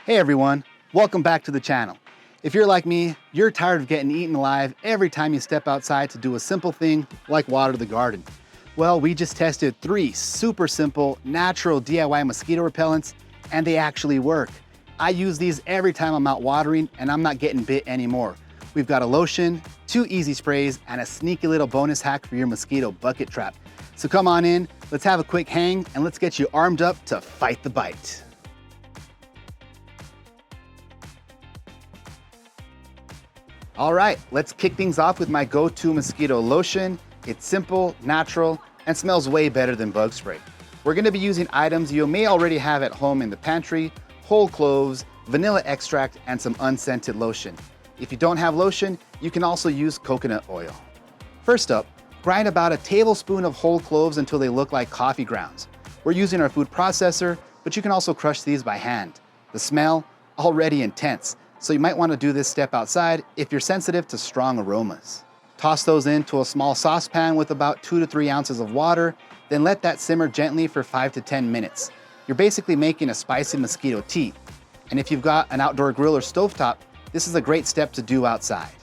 Hey everyone, welcome back to the channel. If you're like me, you're tired of getting eaten alive every time you step outside to do a simple thing like water the garden. Well, we just tested 3 super simple, natural DIY mosquito repellents, and they actually work. I use these every time I'm out watering and I'm not getting bit anymore. We've got a lotion, 2 easy sprays, and a sneaky little bonus hack for your mosquito bucket trap. So come on in, let's have a quick hang, and let's get you armed up to fight the bite. All right, let's kick things off with my go-to mosquito lotion. It's simple, natural, and smells way better than bug spray. We're gonna be using items you may already have at home in the pantry: whole cloves, vanilla extract, and some unscented lotion. If you don't have lotion, you can also use coconut oil. First up, grind about a tablespoon of whole cloves until they look like coffee grounds. We're using our food processor, but you can also crush these by hand. The smell, already intense. So you might want to do this step outside if you're sensitive to strong aromas. Toss those into a small saucepan with about 2 to 3 ounces of water, then let that simmer gently for 5 to 10 minutes. You're basically making a spicy mosquito tea. And if you've got an outdoor grill or stovetop, this is a great step to do outside.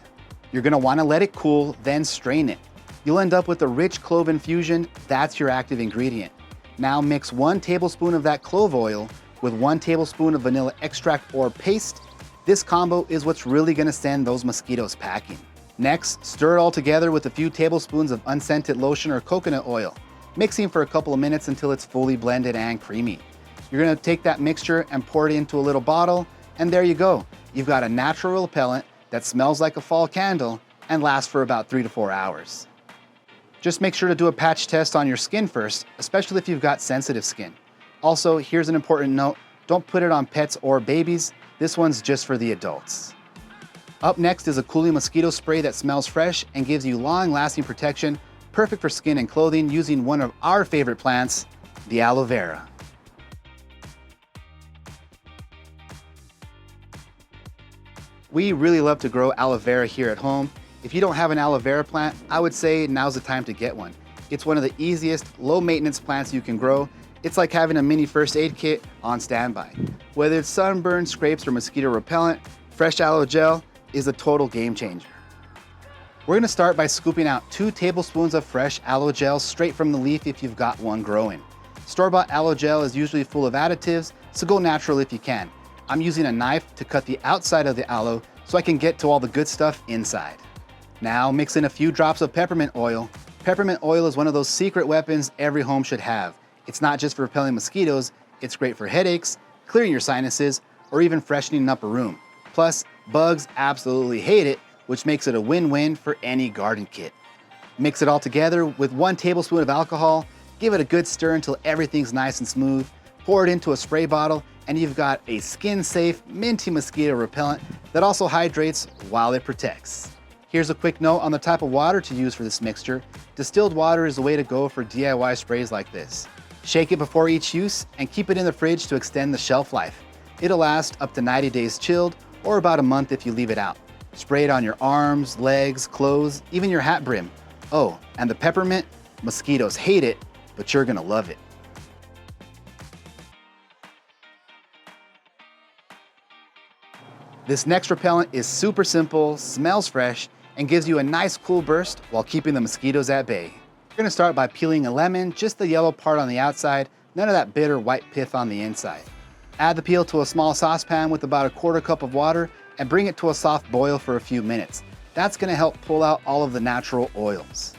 You're going to want to let it cool, then strain it. You'll end up with a rich clove infusion. That's your active ingredient. Now mix 1 tablespoon of that clove oil with 1 tablespoon of vanilla extract or paste. This combo is what's really gonna send those mosquitoes packing. Next, stir it all together with a few tablespoons of unscented lotion or coconut oil, mixing for a couple of minutes until it's fully blended and creamy. You're gonna take that mixture and pour it into a little bottle, and there you go. You've got a natural repellent that smells like a fall candle and lasts for about 3 to 4 hours. Just make sure to do a patch test on your skin first, especially if you've got sensitive skin. Also, here's an important note: don't put it on pets or babies. This one's just for the adults. Up next is a cooling mosquito spray that smells fresh and gives you long-lasting protection, perfect for skin and clothing, using one of our favorite plants, the aloe vera. We really love to grow aloe vera here at home. If you don't have an aloe vera plant, I would say now's the time to get one. It's one of the easiest, low-maintenance plants you can grow. It's like having a mini first aid kit on standby. Whether it's sunburn, scrapes, or mosquito repellent, fresh aloe gel is a total game changer. We're gonna start by scooping out 2 tablespoons of fresh aloe gel straight from the leaf if you've got one growing. Store-bought aloe gel is usually full of additives, so go natural if you can. I'm using a knife to cut the outside of the aloe so I can get to all the good stuff inside. Now mix in a few drops of peppermint oil. Peppermint oil is one of those secret weapons every home should have. It's not just for repelling mosquitoes, it's great for headaches, clearing your sinuses, or even freshening up a room. Plus, bugs absolutely hate it, which makes it a win-win for any garden kit. Mix it all together with 1 tablespoon of alcohol, give it a good stir until everything's nice and smooth, pour it into a spray bottle, and you've got a skin-safe, minty mosquito repellent that also hydrates while it protects. Here's a quick note on the type of water to use for this mixture. Distilled water is the way to go for DIY sprays like this. Shake it before each use and keep it in the fridge to extend the shelf life. It'll last up to 90 days chilled, or about a month if you leave it out. Spray it on your arms, legs, clothes, even your hat brim. Oh, and the peppermint, mosquitoes hate it, but you're gonna love it. This next repellent is super simple, smells fresh, and gives you a nice cool burst while keeping the mosquitoes at bay. We're gonna start by peeling a lemon, just the yellow part on the outside, none of that bitter white pith on the inside. Add the peel to a small saucepan with about a 1/4 cup of water and bring it to a soft boil for a few minutes. That's gonna help pull out all of the natural oils.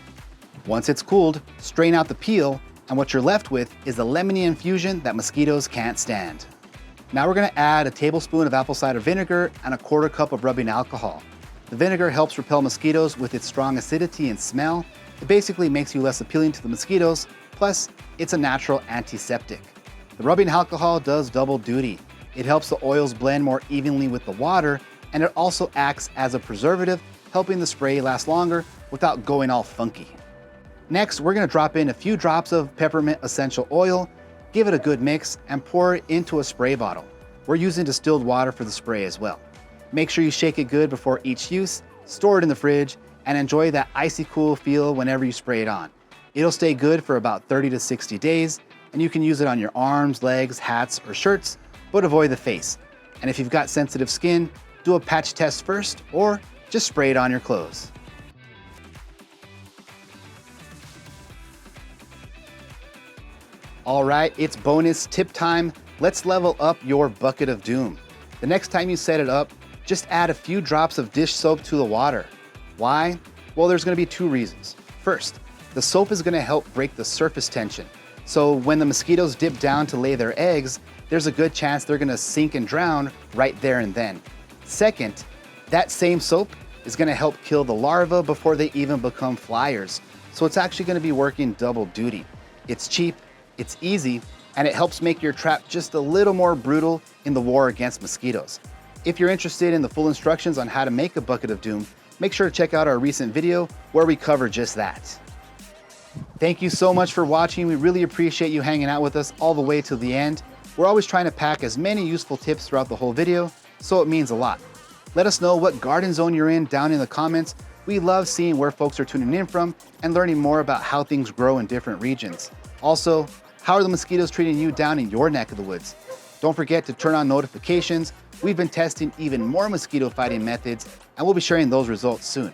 Once it's cooled, strain out the peel, and what you're left with is a lemony infusion that mosquitoes can't stand. Now we're gonna add a tablespoon of apple cider vinegar and a 1/4 cup of rubbing alcohol. The vinegar helps repel mosquitoes with its strong acidity and smell. It basically makes you less appealing to the mosquitoes, plus it's a natural antiseptic. The rubbing alcohol does double duty. It helps the oils blend more evenly with the water, and it also acts as a preservative, helping the spray last longer without going all funky. Next, we're gonna drop in a few drops of peppermint essential oil, give it a good mix, and pour it into a spray bottle. We're using distilled water for the spray as well. Make sure you shake it good before each use, store it in the fridge, and enjoy that icy cool feel whenever you spray it on. It'll stay good for about 30 to 60 days, and you can use it on your arms, legs, hats, or shirts, but avoid the face. And if you've got sensitive skin, do a patch test first or just spray it on your clothes. All right, it's bonus tip time. Let's level up your bucket of doom. The next time you set it up, just add a few drops of dish soap to the water. Why? Well, there's gonna be two reasons. First, the soap is gonna help break the surface tension. So when the mosquitoes dip down to lay their eggs, there's a good chance they're gonna sink and drown right there and then. Second, that same soap is gonna help kill the larvae before they even become flyers. So it's actually gonna be working double duty. It's cheap, it's easy, and it helps make your trap just a little more brutal in the war against mosquitoes. If you're interested in the full instructions on how to make a bucket of doom, make sure to check out our recent video where we cover just that. Thank you so much for watching. We really appreciate you hanging out with us all the way till the end. We're always trying to pack as many useful tips throughout the whole video, so it means a lot. Let us know what garden zone you're in down in the comments. We love seeing where folks are tuning in from and learning more about how things grow in different regions. Also, how are the mosquitoes treating you down in your neck of the woods? Don't forget to turn on notifications. We've been testing even more mosquito fighting methods, and we'll be sharing those results soon.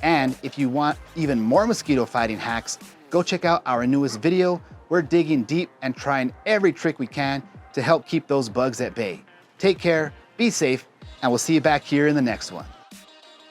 And if you want even more mosquito fighting hacks, go check out our newest video. We're digging deep and trying every trick we can to help keep those bugs at bay. Take care, be safe, and we'll see you back here in the next one.